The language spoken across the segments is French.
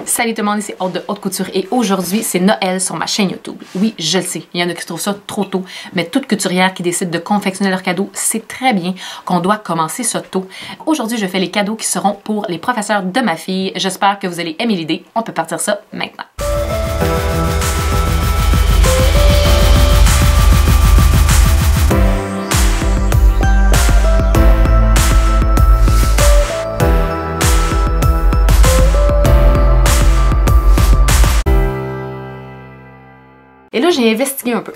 Salut tout le monde, c'est Aude de Haute Couture et aujourd'hui c'est Noël sur ma chaîne YouTube. Oui, je le sais, il y en a qui trouvent ça trop tôt, mais toute couturière qui décide de confectionner leurs cadeaux sait très bien qu'on doit commencer ça tôt. Aujourd'hui, je fais les cadeaux qui seront pour les professeurs de ma fille. J'espère que vous allez aimer l'idée. On peut partir ça maintenant. Et là, j'ai investigué un peu.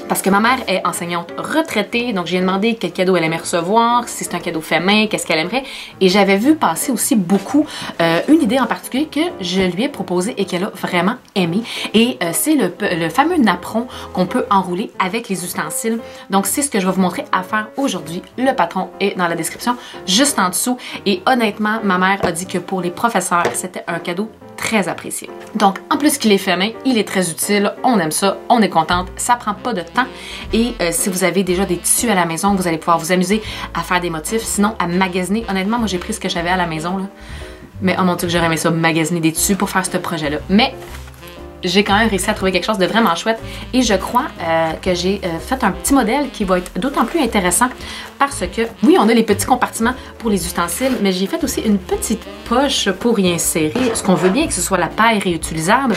Parce que ma mère est enseignante retraitée, donc j'ai demandé quel cadeau elle aimerait recevoir, si c'est un cadeau fait main, qu'est-ce qu'elle aimerait. Et j'avais vu passer aussi beaucoup une idée en particulier que je lui ai proposée et qu'elle a vraiment aimé. Et c'est le fameux napperon qu'on peut enrouler avec les ustensiles. Donc c'est ce que je vais vous montrer à faire aujourd'hui. Le patron est dans la description, juste en dessous. Et honnêtement, ma mère a dit que pour les professeurs, c'était un cadeau très apprécié. Donc, en plus qu'il est fait main, il est très utile, on aime ça, on est contente, ça prend pas de temps. Et si vous avez déjà des tissus à la maison, vous allez pouvoir vous amuser à faire des motifs, sinon à magasiner. Honnêtement, moi j'ai pris ce que j'avais à la maison, là. Mais oh mon Dieu, que j'aurais aimé ça, magasiner des tissus pour faire ce projet-là. Mais j'ai quand même réussi à trouver quelque chose de vraiment chouette et je crois que j'ai fait un petit modèle qui va être d'autant plus intéressant parce que, oui, on a les petits compartiments pour les ustensiles, mais j'ai fait aussi une petite poche pour y insérer ce qu'on veut bien, que ce soit la paille réutilisable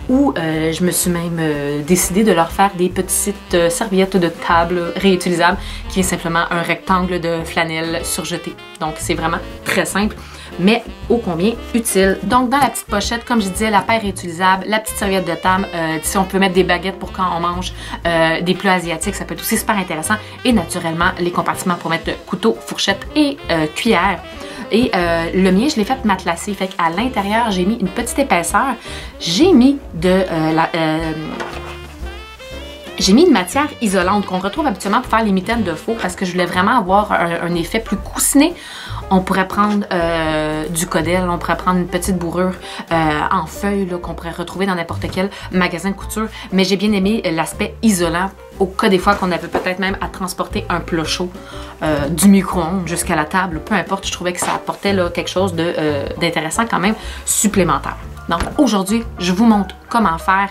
ou je me suis même décidée de leur faire des petites serviettes de table réutilisables qui est simplement un rectangle de flanelle surjeté. Donc, c'est vraiment très simple, mais ô combien utile. Donc dans la petite pochette, comme je disais, la paille réutilisable, la petite serviette de table, si on peut mettre des baguettes pour quand on mange des plats asiatiques, ça peut être aussi super intéressant. Et naturellement, les compartiments pour mettre couteau, fourchette et cuillère. Et le mien, je l'ai fait matelassé, fait qu'à l'intérieur, j'ai mis une petite épaisseur. J'ai mis j'ai mis une matière isolante qu'on retrouve habituellement pour faire les mitaines de faux parce que je voulais vraiment avoir un effet plus coussiné. On pourrait prendre du codelle, on pourrait prendre une petite bourrure en feuille qu'on pourrait retrouver dans n'importe quel magasin de couture. Mais j'ai bien aimé l'aspect isolant au cas des fois qu'on avait peut-être même à transporter un plat chaud du micro-ondes jusqu'à la table. Peu importe, je trouvais que ça apportait là, quelque chose d'intéressant quand même supplémentaire. Donc aujourd'hui, je vous montre comment faire.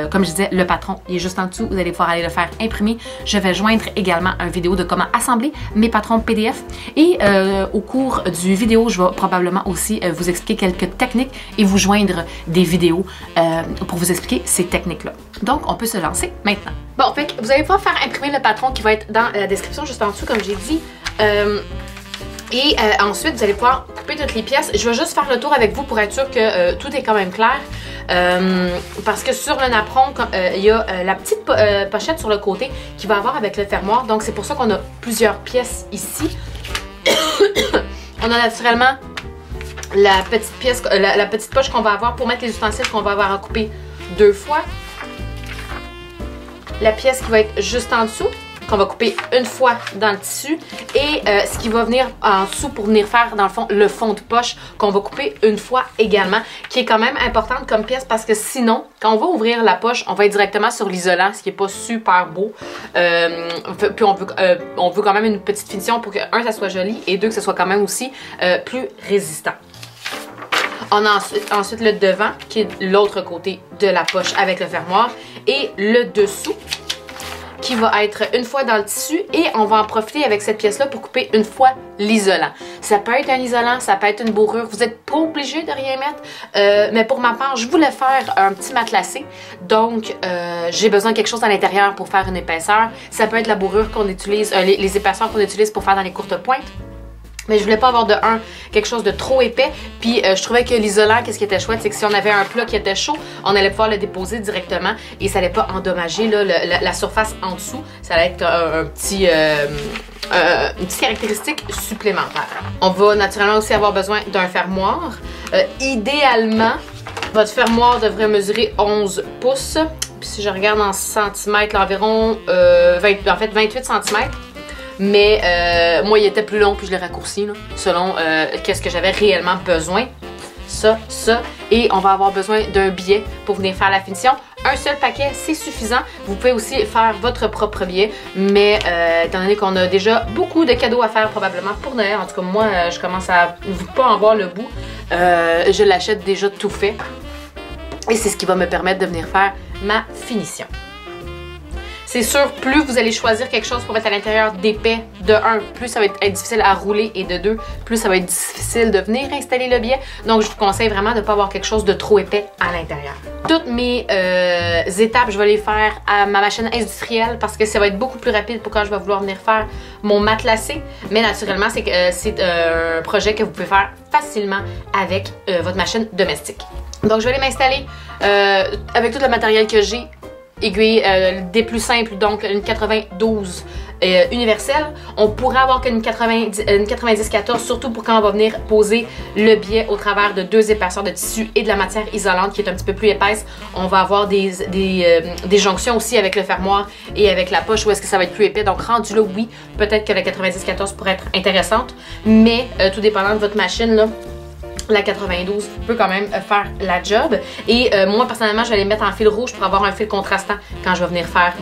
Comme je disais, le patron, il est juste en dessous. Vous allez pouvoir aller le faire imprimer. Je vais joindre également une vidéo de comment assembler mes patrons PDF. Et au cours du vidéo, je vais probablement aussi vous expliquer quelques techniques et vous joindre des vidéos pour vous expliquer ces techniques-là. Donc, on peut se lancer maintenant. Bon, fait que vous allez pouvoir faire imprimer le patron qui va être dans la description juste en dessous, comme j'ai dit. Ensuite, vous allez pouvoir couper toutes les pièces. Je vais juste faire le tour avec vous pour être sûr que tout est quand même clair. Parce que sur le napperon, il y a la petite pochette sur le côté qui va avoir avec le fermoir. Donc, c'est pour ça qu'on a plusieurs pièces ici. On a naturellement la petite pièce, la petite poche qu'on va avoir pour mettre les ustensiles qu'on va avoir à couper deux fois. La pièce qui va être juste en dessous, qu'on va couper une fois dans le tissu et ce qui va venir en dessous pour venir faire dans le fond le fond de poche qu'on va couper une fois également, qui est quand même importante comme pièce parce que sinon, quand on va ouvrir la poche, on va être directement sur l'isolant, ce qui n'est pas super beau. Puis on veut quand même une petite finition pour que, un, ça soit joli et deux, que ça soit quand même aussi plus résistant. On a ensuite le devant, qui est l'autre côté de la poche avec le fermoir, et le dessous, qui va être une fois dans le tissu et on va en profiter avec cette pièce-là pour couper une fois l'isolant. Ça peut être un isolant, ça peut être une bourrure, vous n'êtes pas obligé de rien mettre, mais pour ma part, je voulais faire un petit matelassé, donc j'ai besoin de quelque chose à l'intérieur pour faire une épaisseur. Ça peut être la bourrure qu'on utilise, les épaisseurs qu'on utilise pour faire dans les courtes pointes. Mais je voulais pas avoir de quelque chose de trop épais. Puis je trouvais que l'isolant, qu'est-ce qui était chouette, c'est que si on avait un plat qui était chaud, on allait pouvoir le déposer directement et ça allait pas endommager là, la surface en dessous. Ça allait être une petite caractéristique supplémentaire. On va naturellement aussi avoir besoin d'un fermoir. Idéalement, votre fermoir devrait mesurer 11 pouces. Puis si je regarde en centimètres, environ 28 cm. Mais moi, il était plus long puis je l'ai raccourci là, selon qu'est-ce que j'avais réellement besoin. Ça. Et on va avoir besoin d'un billet pour venir faire la finition. Un seul paquet, c'est suffisant. Vous pouvez aussi faire votre propre billet. Mais étant donné qu'on a déjà beaucoup de cadeaux à faire probablement pour Noël, en tout cas moi, je commence à pas en voir le bout. Je l'achète déjà tout fait. Et c'est ce qui va me permettre de venir faire ma finition. C'est sûr, plus vous allez choisir quelque chose pour mettre à l'intérieur d'épais, de 1, plus ça va être difficile à rouler, et de 2, plus ça va être difficile de venir installer le biais. Donc, je vous conseille vraiment de ne pas avoir quelque chose de trop épais à l'intérieur. Toutes mes étapes, je vais les faire à ma machine industrielle parce que ça va être beaucoup plus rapide pour quand je vais vouloir venir faire mon matelassé. Mais naturellement, c'est un projet que vous pouvez faire facilement avec votre machine domestique. Donc, je vais aller m'installer avec tout le matériel que j'ai. Aiguille des plus simples, donc une 92 universelle. On pourrait avoir qu'une 90-14, surtout pour quand on va venir poser le biais au travers de 2 épaisseurs de tissu et de la matière isolante qui est un petit peu plus épaisse. On va avoir des jonctions aussi avec le fermoir et avec la poche où est-ce que ça va être plus épais. Donc rendu là, oui, peut-être que la 90-14 pourrait être intéressante, mais tout dépendant de votre machine, là, la 92 peut quand même faire la job. Et moi, personnellement, je vais les mettre en fil rouge pour avoir un fil contrastant quand je vais venir faire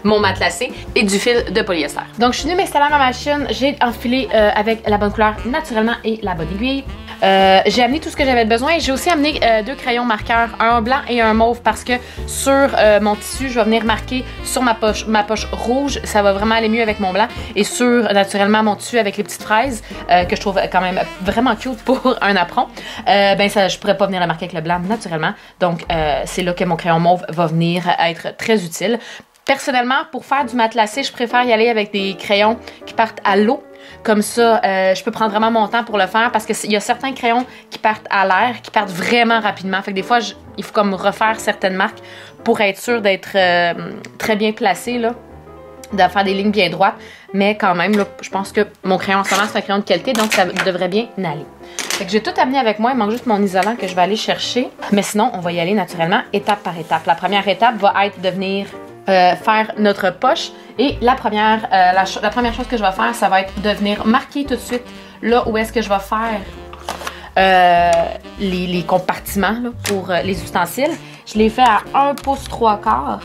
mon matelassé et du fil de polyester. Donc, je suis venue m'installer à ma machine. J'ai enfilé avec la bonne couleur naturellement et la bonne aiguille. J'ai amené tout ce que j'avais besoin. J'ai aussi amené 2 crayons marqueurs, un blanc et un mauve, parce que sur mon tissu, je vais venir marquer sur ma poche rouge. Ça va vraiment aller mieux avec mon blanc. Et sur, naturellement, mon tissu avec les petites fraises, que je trouve quand même vraiment cute pour un apron, je pourrais pas venir le marquer avec le blanc naturellement. Donc, c'est là que mon crayon mauve va venir être très utile. Personnellement, pour faire du matelassé, je préfère y aller avec des crayons qui partent à l'eau. Comme ça, je peux prendre vraiment mon temps pour le faire parce qu'il y a certains crayons qui partent à l'air, qui partent vraiment rapidement. Fait que des fois, il faut comme refaire certaines marques pour être sûr d'être très bien placé, là, de faire des lignes bien droites. Mais quand même, là, je pense que mon crayon en ce moment, c'est un crayon de qualité, donc ça devrait bien aller. Fait que j'ai tout amené avec moi, il manque juste mon isolant que je vais aller chercher. Mais sinon, on va y aller naturellement étape par étape. La première étape va être de venir faire notre poche. Et la première chose que je vais faire, ça va être de venir marquer tout de suite là où est-ce que je vais faire les compartiments là, pour les ustensiles. Je les fais à 1 pouce 3/4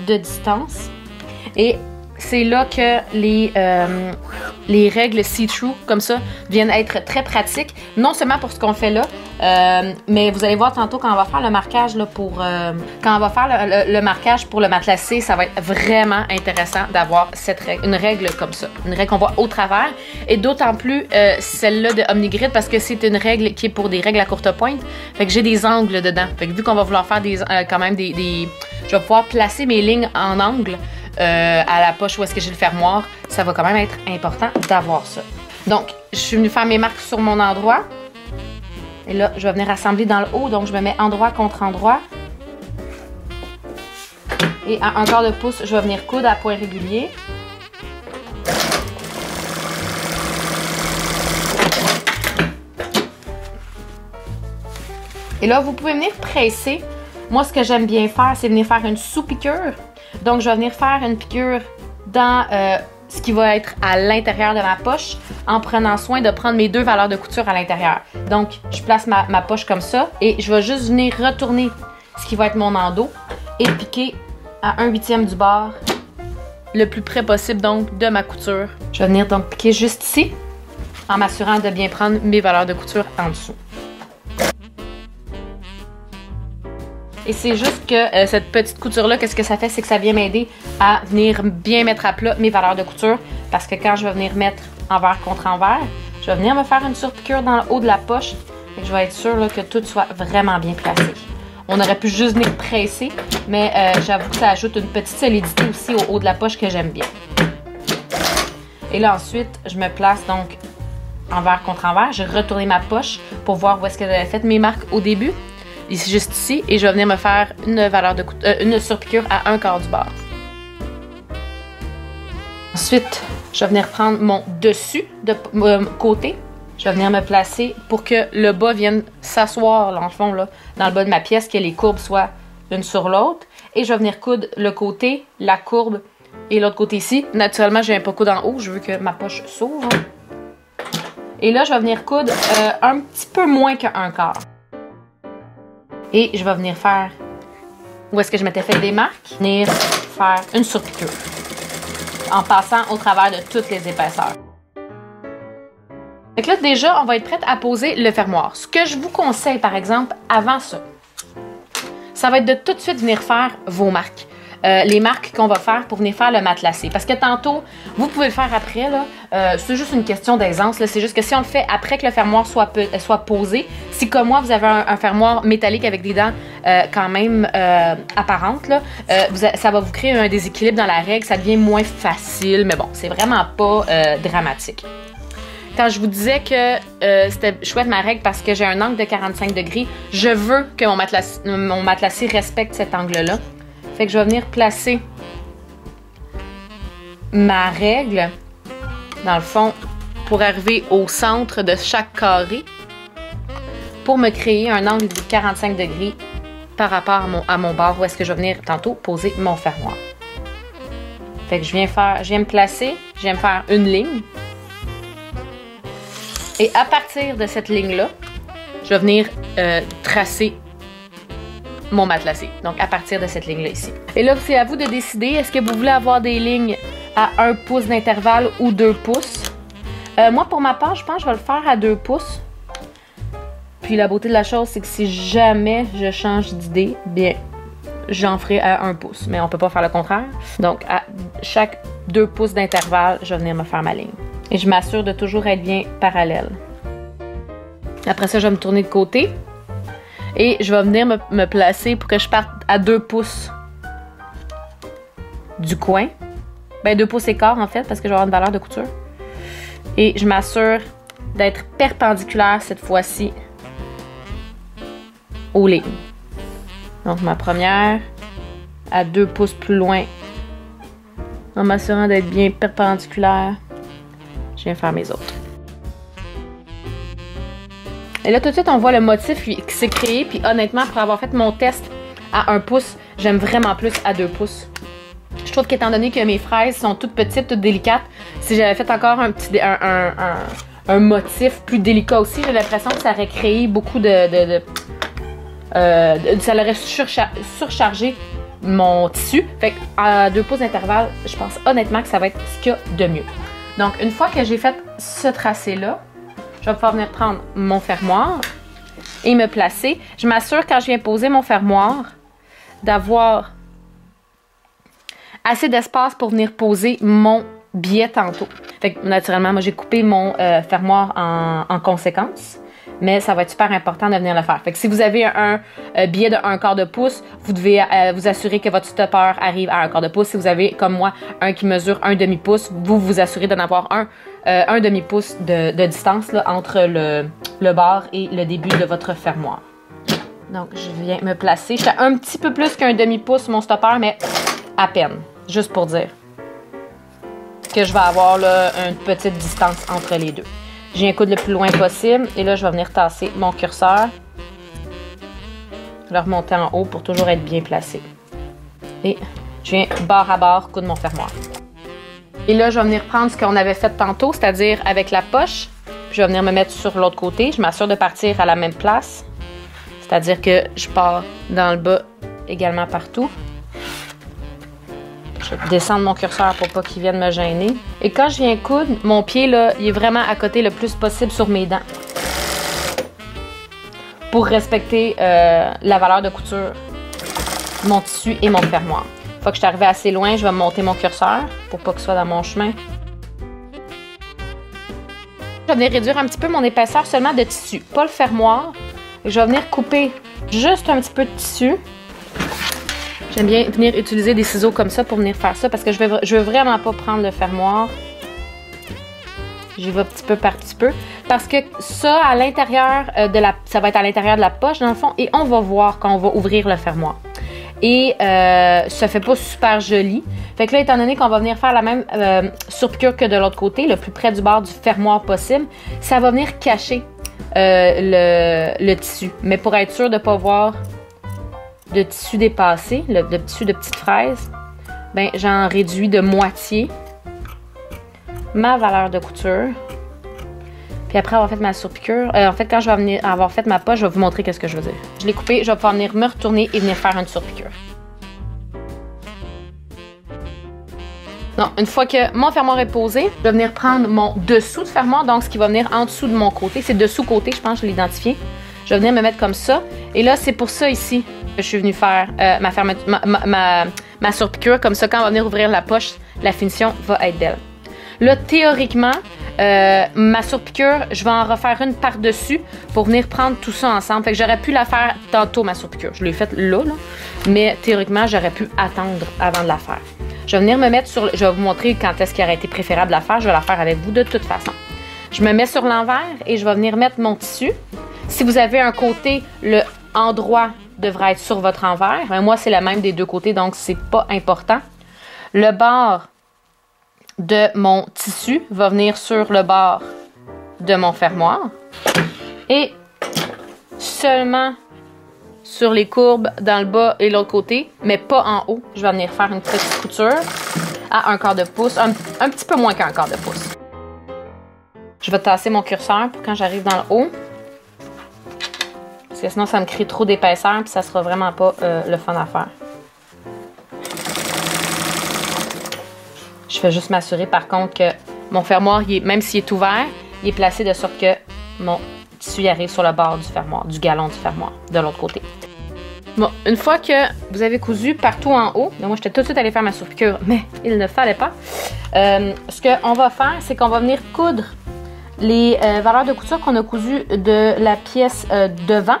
de distance. Et c'est là que les règles see-through comme ça viennent être très pratiques. Non seulement pour ce qu'on fait là, mais vous allez voir tantôt quand on va faire le marquage là, quand on va faire le marquage pour le matelassé, ça va être vraiment intéressant d'avoir une règle comme ça. Une règle qu'on voit au travers. Et d'autant plus celle-là de Omnigrid parce que c'est une règle qui est pour des règles à courte pointe. Fait que j'ai des angles dedans. Fait que vu qu'on va vouloir faire quand même je vais pouvoir placer mes lignes en angle. À la poche où est-ce que j'ai le fermoir, ça va quand même être important d'avoir ça. Donc, je suis venue faire mes marques sur mon endroit. Et là, je vais venir assembler dans le haut. Donc, je me mets endroit contre endroit. Et à 1/4 de pouce, je vais venir coudre à point régulier. Et là, vous pouvez venir presser. Moi, ce que j'aime bien faire, c'est venir faire une sous-piqûre. Donc, je vais venir faire une piqûre dans ce qui va être à l'intérieur de ma poche en prenant soin de prendre mes 2 valeurs de couture à l'intérieur. Donc, je place ma poche comme ça et je vais juste venir retourner ce qui va être mon endos et piquer à 1/8 du bord le plus près possible donc de ma couture. Je vais venir donc piquer juste ici en m'assurant de bien prendre mes valeurs de couture en dessous. Et c'est juste que cette petite couture-là, qu'est-ce que ça fait? C'est que ça vient m'aider à venir bien mettre à plat mes valeurs de couture. Parce que quand je vais venir mettre envers contre envers, je vais venir me faire une surpiqûre dans le haut de la poche. Et je vais être sûre là, que tout soit vraiment bien placé. On aurait pu juste venir presser, mais j'avoue que ça ajoute une petite solidité aussi au haut de la poche que j'aime bien. Et là ensuite, je me place donc envers contre envers. Je vais retourner ma poche pour voir où est-ce que j'avais fait mes marques au début. Ici, juste ici, et je vais venir me faire une surpiqûre à 1/4 du bord. Ensuite, je vais venir prendre mon dessus de côté. Je vais venir me placer pour que le bas vienne s'asseoir, dans le fond, là, dans le bas de ma pièce, que les courbes soient l'une sur l'autre. Et je vais venir coudre le côté, la courbe et l'autre côté ici. Naturellement, je ne viens pas coudre en haut, je veux que ma poche s'ouvre. Et là, je vais venir coudre un petit peu moins que 1/4. Et je vais venir faire, où est-ce que je m'étais fait des marques, venir faire une surpiqûre en passant au travers de toutes les épaisseurs. Donc là, déjà, on va être prête à poser le fermoir. Ce que je vous conseille, par exemple, avant ça, ça va être de tout de suite venir faire vos marques. Les marques qu'on va faire pour venir faire le matelassé. Parce que tantôt, vous pouvez le faire après, là. C'est juste une question d'aisance. C'est juste que si on le fait après que le fermoir soit posé, si comme moi, vous avez un fermoir métallique avec des dents quand même apparentes, là, ça va vous créer un déséquilibre dans la règle. Ça devient moins facile. Mais bon, c'est vraiment pas dramatique. Quand je vous disais que c'était chouette ma règle parce que j'ai un angle de 45 degrés, je veux que mon matelassé respecte cet angle-là. Fait que je vais venir placer ma règle, dans le fond, pour arriver au centre de chaque carré, pour me créer un angle de 45 degrés par rapport à mon bord où est-ce que je vais venir tantôt poser mon fermoir. Fait que je viens me placer, je viens me faire une ligne. Et à partir de cette ligne-là, je vais venir tracer mon matelassé. Donc, à partir de cette ligne-là ici. Et là, c'est à vous de décider, est-ce que vous voulez avoir des lignes à 1 pouce d'intervalle ou 2 pouces? Moi, pour ma part, je pense que je vais le faire à 2 pouces. Puis la beauté de la chose, c'est que si jamais je change d'idée, bien, j'en ferai à 1 pouce. Mais on peut pas faire le contraire. Donc, à chaque 2 pouces d'intervalle, je vais venir me faire ma ligne. Et je m'assure de toujours être bien parallèle. Après ça, je vais me tourner de côté. Et je vais venir me placer pour que je parte à 2 pouces du coin. Ben 2 pouces et quart en fait, parce que je vais avoir une valeur de couture. Et je m'assure d'être perpendiculaire cette fois-ci aux lignes. Donc ma première à 2 pouces plus loin, en m'assurant d'être bien perpendiculaire, je viens faire mes autres. Et là, tout de suite, on voit le motif qui s'est créé. Puis honnêtement, pour avoir fait mon test à 1 pouce, j'aime vraiment plus à 2 pouces. Je trouve qu'étant donné que mes fraises sont toutes petites, toutes délicates, si j'avais fait encore un motif plus délicat aussi, j'ai l'impression que ça aurait créé beaucoup ça aurait surchargé mon tissu. Fait qu'à 2 pouces d'intervalle, je pense honnêtement que ça va être ce qu'il y a de mieux. Donc, une fois que j'ai fait ce tracé-là, je vais pouvoir venir prendre mon fermoir et me placer. Je m'assure quand je viens poser mon fermoir d'avoir assez d'espace pour venir poser mon billet tantôt. Fait que naturellement, moi j'ai coupé mon fermoir en conséquence, mais ça va être super important de venir le faire. Fait que si vous avez un billet de 1/4 de pouce, vous devez vous assurer que votre stopper arrive à 1/4 de pouce. Si vous avez, comme moi, un qui mesure 1 demi-pouce, vous vous assurez d'en avoir un demi-pouce de distance là, entre le bord et le début de votre fermoir. Donc, je viens me placer. Je fais un petit peu plus qu'un demi-pouce mon stopper, mais à peine, juste pour dire que je vais avoir là, une petite distance entre les deux. Je viens coudre le plus loin possible et là, je vais venir tasser mon curseur, le remonter en haut pour toujours être bien placé. Et je viens bord à bord coudre mon fermoir. Et là, je vais venir prendre ce qu'on avait fait tantôt, c'est-à-dire avec la poche, puis je vais venir me mettre sur l'autre côté. Je m'assure de partir à la même place, c'est-à-dire que je pars dans le bas également partout. Je vais descendre mon curseur pour pas qu'il vienne me gêner. Et quand je viens coudre, mon pied, là, il est vraiment à côté le plus possible sur mes dents. Pour respecter la valeur de couture de mon tissu et mon fermoir. Une fois que je suis arrivée assez loin, je vais monter mon curseur pour pas qu'il soit dans mon chemin. Je vais venir réduire un petit peu mon épaisseur seulement de tissu, pas le fermoir. Je vais venir couper juste un petit peu de tissu. J'aime bien venir utiliser des ciseaux comme ça pour venir faire ça parce que je veux vraiment pas prendre le fermoir. J'y vais petit peu par petit peu. Parce que ça, à l'intérieur ça va être à l'intérieur de la poche dans le fond et on va voir quand on va ouvrir le fermoir. Et ça fait pas super joli. Fait que là, étant donné qu'on va venir faire la même surpiqûre que de l'autre côté, le plus près du bord du fermoir possible, ça va venir cacher le tissu. Mais pour être sûr de ne pas voir de tissu dépassé, le tissu de petite fraise, ben j'en réduis de moitié ma valeur de couture. Puis après avoir fait ma surpiqûre, en fait, quand je vais avoir fait ma poche, je vais vous montrer qu'est-ce que je veux dire. Je l'ai coupé, je vais pouvoir venir me retourner et venir faire une surpiqûre. Donc, une fois que mon fermoir est posé, je vais venir prendre mon dessous de fermoir, donc ce qui va venir en dessous de mon côté. C'est dessous-côté, je pense que je l'ai identifié. Je vais venir me mettre comme ça. Et là, c'est pour ça ici que je suis venue faire ma surpiqûre. Comme ça, quand on va venir ouvrir la poche, la finition va être belle. Là, théoriquement, ma surpiqûre, je vais en refaire une par-dessus pour venir prendre tout ça ensemble. Fait que j'aurais pu la faire tantôt, ma surpiqûre. Je l'ai faite là, mais théoriquement, j'aurais pu attendre avant de la faire. Je vais venir me mettre sur... Je vais vous montrer quand est-ce qu'il aurait été préférable de la faire. Je vais la faire avec vous de toute façon. Je me mets sur l'envers et je vais venir mettre mon tissu. Si vous avez un côté, le endroit devrait être sur votre envers. Mais moi, c'est la même des deux côtés, donc c'est pas important. Le bord de mon tissu va venir sur le bord de mon fermoir. Et seulement sur les courbes dans le bas et l'autre côté, mais pas en haut. Je vais venir faire une petite couture à 1/4 de pouce, un petit peu moins qu'1/4 de pouce. Je vais tasser mon curseur pour quand j'arrive dans le haut. Parce que sinon, ça me crée trop d'épaisseur et ça sera vraiment pas le fun à faire. Je vais juste m'assurer par contre que mon fermoir, même s'il est ouvert, il est placé de sorte que mon tissu y arrive sur le bord du fermoir, du galon du fermoir, de l'autre côté. Bon, une fois que vous avez cousu partout en haut, moi j'étais tout de suite allée faire ma surpiqûre, mais il ne fallait pas. Ce qu'on va faire, c'est qu'on va venir coudre les valeurs de couture qu'on a cousues de la pièce devant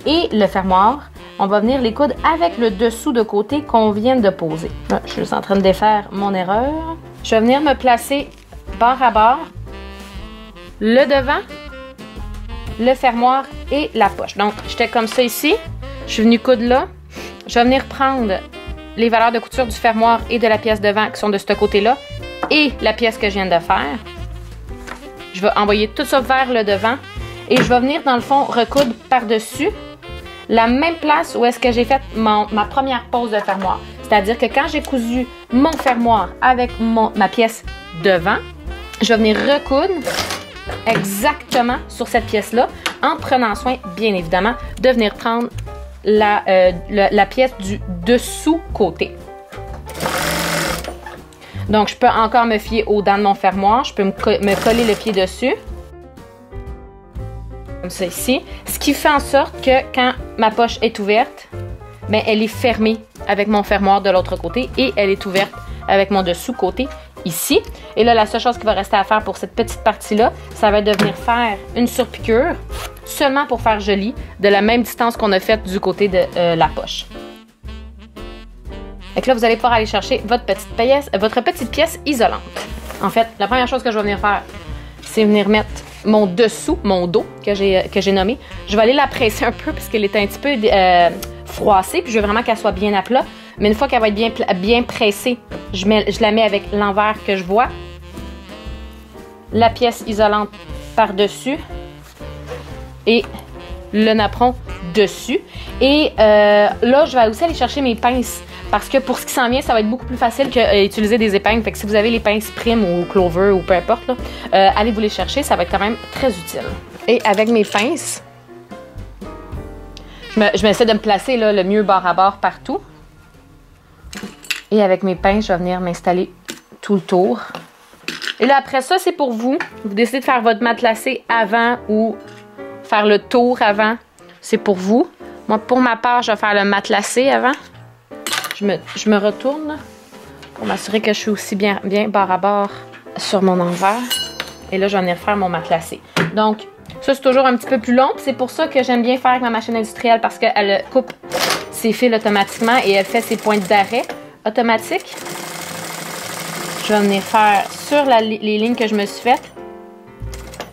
et le fermoir. On va venir les coudre avec le dessous de côté qu'on vient de poser. Là, je suis juste en train de défaire mon erreur. Je vais venir me placer bord à bord, le devant, le fermoir et la poche. Donc, j'étais comme ça ici. Je suis venue coudre là. Je vais venir prendre les valeurs de couture du fermoir et de la pièce devant qui sont de ce côté-là et la pièce que je viens de faire. Je vais envoyer tout ça vers le devant et je vais venir, dans le fond, recoudre par-dessus la même place où est-ce que j'ai fait ma première pose de fermoir. C'est-à-dire que quand j'ai cousu mon fermoir avec ma pièce devant, je vais venir recoudre exactement sur cette pièce-là, en prenant soin, bien évidemment, de venir prendre la pièce du dessous-côté. Donc, je peux encore me fier aux dents de mon fermoir. Je peux me coller le pied dessus. Comme ça ici. Ce qui fait en sorte que quand ma poche est ouverte, bien, elle est fermée avec mon fermoir de l'autre côté et elle est ouverte avec mon dessous-côté ici. Et là, la seule chose qui va rester à faire pour cette petite partie-là, ça va être de venir faire une surpiqûre seulement pour faire joli, de la même distance qu'on a faite du côté de la poche. Donc là, vous allez pouvoir aller chercher votre petite pièce isolante. En fait, la première chose que je vais venir faire, c'est venir mettre mon dessous, mon dos que j'ai nommé. Je vais aller la presser un peu parce qu'elle est un petit peu froissée, puis je veux vraiment qu'elle soit bien à plat. Mais une fois qu'elle va être bien pressée, je la mets avec l'envers que je vois. La pièce isolante par-dessus et le napperon dessus. Et là, je vais aussi aller chercher mes pinces parce que pour ce qui s'en vient, ça va être beaucoup plus facile qu'utiliser des épingles. Fait que si vous avez les pinces Prime ou Clover ou peu importe, là, allez vous les chercher, ça va être quand même très utile. Et avec mes pinces, je vais essayer de me placer là, le mieux bord à bord partout. Et avec mes pinces, je vais venir m'installer tout le tour. Et là, après ça, c'est pour vous. Vous décidez de faire votre matelassé avant ou faire le tour avant. C'est pour vous. Moi, pour ma part, je vais faire le matelassé avant. Je me retourne là, pour m'assurer que je suis aussi bien bord à bord sur mon envers. Et là, je vais venir faire mon matelassé. Donc, ça, c'est toujours un petit peu plus long. C'est pour ça que j'aime bien faire avec ma machine industrielle parce qu'elle coupe ses fils automatiquement et elle fait ses pointes d'arrêt automatiques. Je vais venir faire sur les lignes que je me suis faites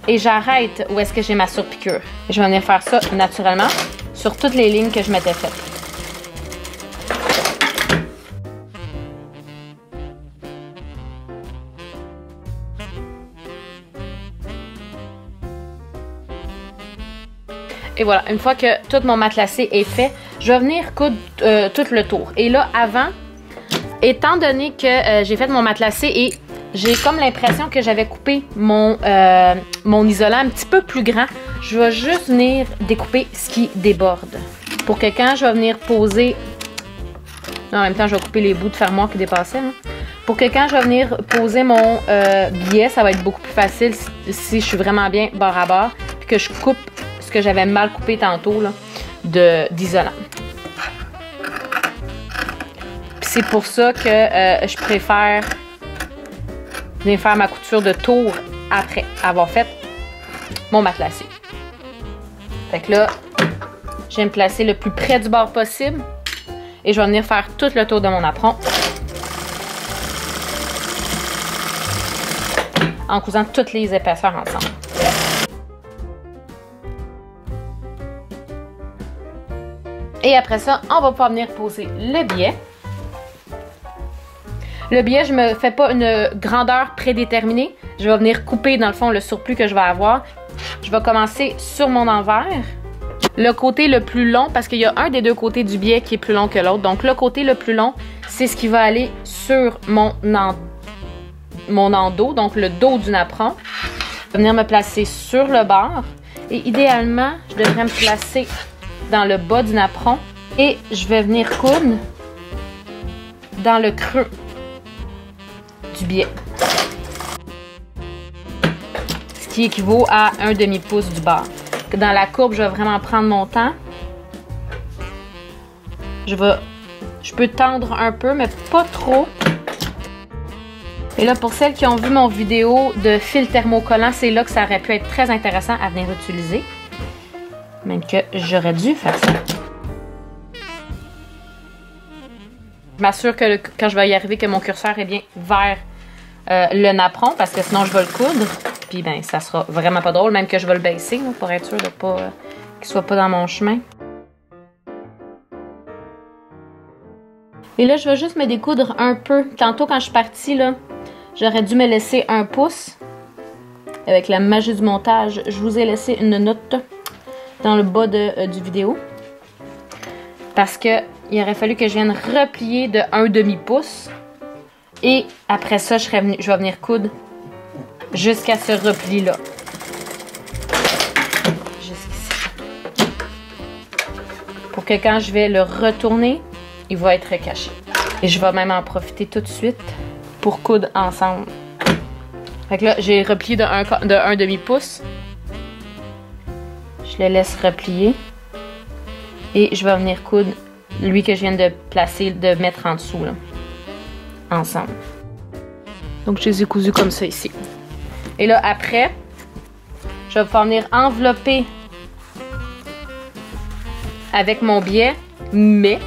et j'arrête où est-ce que j'ai ma surpiqûre. Je vais venir faire ça naturellement sur toutes les lignes que je m'étais faites. Et voilà, une fois que tout mon matelassé est fait, je vais venir coudre tout le tour. Et là, avant, étant donné que j'ai fait mon matelassé et j'ai comme l'impression que j'avais coupé mon isolant un petit peu plus grand, je vais juste venir découper ce qui déborde. Pour que quand je vais venir poser, en même temps je vais couper les bouts de fermoir qui dépassaient, hein, Pour que quand je vais venir poser mon billet, ça va être beaucoup plus facile si je suis vraiment bien bord à bord. Puis que je coupe ce que j'avais mal coupé tantôt là, d'isolant. C'est pour ça que je préfère venir faire ma couture de tour après avoir fait mon matelassé. Fait que là, je vais me placer le plus près du bord possible et je vais venir faire tout le tour de mon apron en cousant toutes les épaisseurs ensemble. Et après ça, on va pouvoir venir poser le billet. Le billet, je ne me fais pas une grandeur prédéterminée. Je vais venir couper dans le fond le surplus que je vais avoir. Je vais commencer sur mon envers. Le côté le plus long, parce qu'il y a un des deux côtés du billet qui est plus long que l'autre. Donc le côté le plus long, c'est ce qui va aller sur mon endos, donc le dos du napperon. Je vais venir me placer sur le bord. Et idéalement, je devrais me placer dans le bas du napperon. Et je vais venir coudre dans le creux du billet. Ce qui équivaut à un demi-pouce du bord. Dans la courbe, je vais vraiment prendre mon temps. Je peux tendre un peu, mais pas trop. Et là, pour celles qui ont vu mon vidéo de fil thermocollant, c'est là que ça aurait pu être très intéressant à venir utiliser. Même que j'aurais dû faire ça. Je m'assure que quand je vais y arriver, que mon curseur est bien vers le napperon, parce que sinon je vais le coudre. Puis ben, ça sera vraiment pas drôle, même que je vais le baisser là, pour être sûr de pas qu'il soit pas dans mon chemin. Et là, je vais juste me découdre un peu. Tantôt, quand je suis partie, là, j'aurais dû me laisser 1 pouce. Avec la magie du montage, je vous ai laissé une note dans le bas du vidéo. Parce que il aurait fallu que je vienne replier de 1 demi-pouce. Et après ça, je vais venir coudre jusqu'à ce repli-là. Jusqu'ici. Pour que quand je vais le retourner, il va être caché. Et je vais même en profiter tout de suite pour coudre ensemble. Fait que là, j'ai replié de 1 demi-pouce. Je le laisse replier. Et je vais venir coudre lui que je viens de placer, de mettre en dessous, là. Ensemble. Donc, je les ai cousus comme ça ici. Et là, après, je vais pouvoir venir envelopper avec mon billet, mais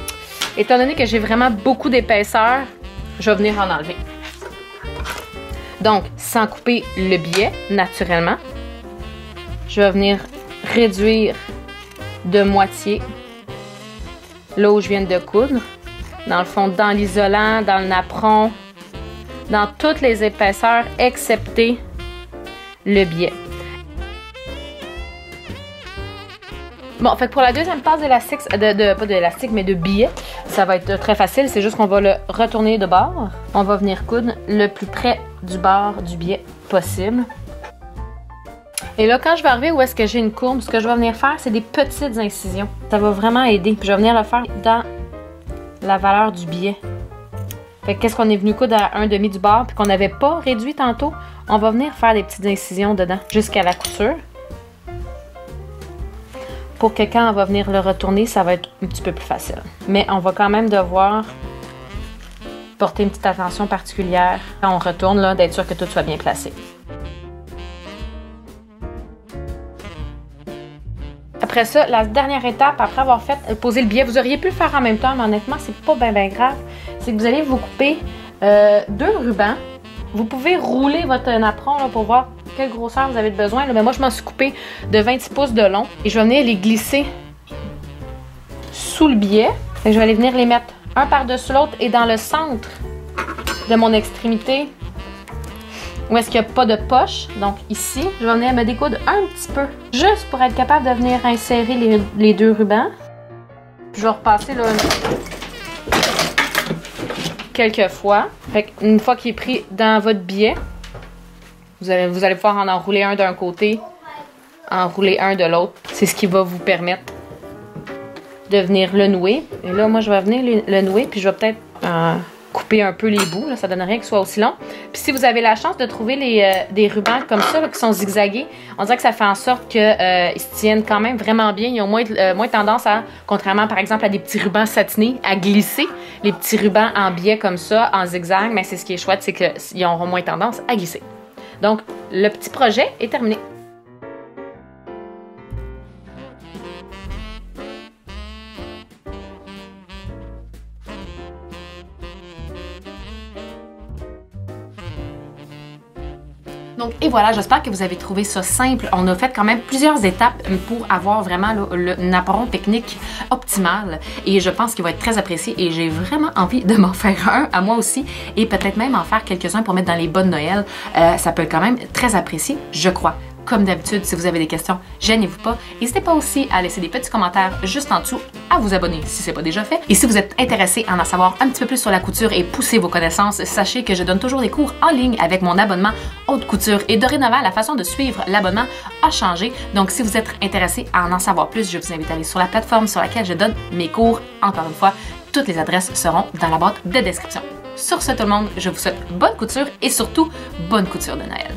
étant donné que j'ai vraiment beaucoup d'épaisseur, je vais venir en enlever. Donc, sans couper le billet, naturellement, je vais venir réduire de moitié là où je viens de coudre. Dans le fond, dans l'isolant, dans le napperon, dans toutes les épaisseurs, excepté le billet. Bon, fait que pour la deuxième passe d'élastique, pas d'élastique, mais de billet, ça va être très facile. C'est juste qu'on va le retourner de bord. On va venir coudre le plus près du bord du billet possible. Et là, quand je vais arriver où est-ce que j'ai une courbe, ce que je vais venir faire, c'est des petites incisions. Ça va vraiment aider. Puis je vais venir le faire dans la valeur du billet. Fait que qu'est-ce qu'on est venu coudre à 1 demi du bord, puis qu'on n'avait pas réduit tantôt, on va venir faire des petites incisions dedans jusqu'à la couture. Pour que quand on va venir le retourner, ça va être un petit peu plus facile. Mais on va quand même devoir porter une petite attention particulière quand on retourne, là, d'être sûr que tout soit bien placé. Après ça, la dernière étape, après avoir fait poser le billet, vous auriez pu le faire en même temps, mais honnêtement, c'est pas bien grave. C'est que vous allez vous couper 2 rubans. Vous pouvez rouler votre napperon là, pour voir quelle grosseur vous avez besoin. Là. Mais moi, je m'en suis coupé de 26 pouces de long. Et je vais venir les glisser sous le billet. Fait que je vais aller venir les mettre un par-dessus l'autre et dans le centre de mon extrémité, où est-ce qu'il n'y a pas de poche. Donc ici, je vais venir me découdre un petit peu, juste pour être capable de venir insérer les 2 rubans. Puis je vais repasser là quelques fois. Fait qu'une fois qu'il est pris dans votre billet, vous allez pouvoir en enrouler un d'un côté, enrouler un de l'autre. C'est ce qui va vous permettre de venir le nouer. Et là, moi, je vais venir le nouer, puis je vais peut-être couper un peu les bouts, là, ça donne rien qu'ils soient aussi longs. Puis si vous avez la chance de trouver des rubans comme ça, là, qui sont zigzagués, on dirait que ça fait en sorte qu'ils se tiennent quand même vraiment bien. Ils ont moins tendance à, contrairement par exemple à des petits rubans satinés, à glisser. Les petits rubans en biais comme ça, en zigzag, mais c'est ce qui est chouette, c'est qu'ils auront moins tendance à glisser. Donc, le petit projet est terminé. Donc, et voilà, j'espère que vous avez trouvé ça simple. On a fait quand même plusieurs étapes pour avoir vraiment le napperon technique optimal. Et je pense qu'il va être très apprécié et j'ai vraiment envie de m'en faire un à moi aussi et peut-être même en faire quelques-uns pour mettre dans les bas de Noël. Ça peut être quand même très apprécié, je crois. Comme d'habitude, si vous avez des questions, gênez-vous pas. N'hésitez pas aussi à laisser des petits commentaires juste en dessous, à vous abonner si ce n'est pas déjà fait. Et si vous êtes intéressé à en savoir un petit peu plus sur la couture et pousser vos connaissances, sachez que je donne toujours des cours en ligne avec mon abonnement haute couture. Et dorénavant, la façon de suivre l'abonnement a changé. Donc, si vous êtes intéressé à en savoir plus, je vous invite à aller sur la plateforme sur laquelle je donne mes cours. Encore une fois, toutes les adresses seront dans la boîte de description. Sur ce, tout le monde, je vous souhaite bonne couture et surtout, bonne couture de Noël.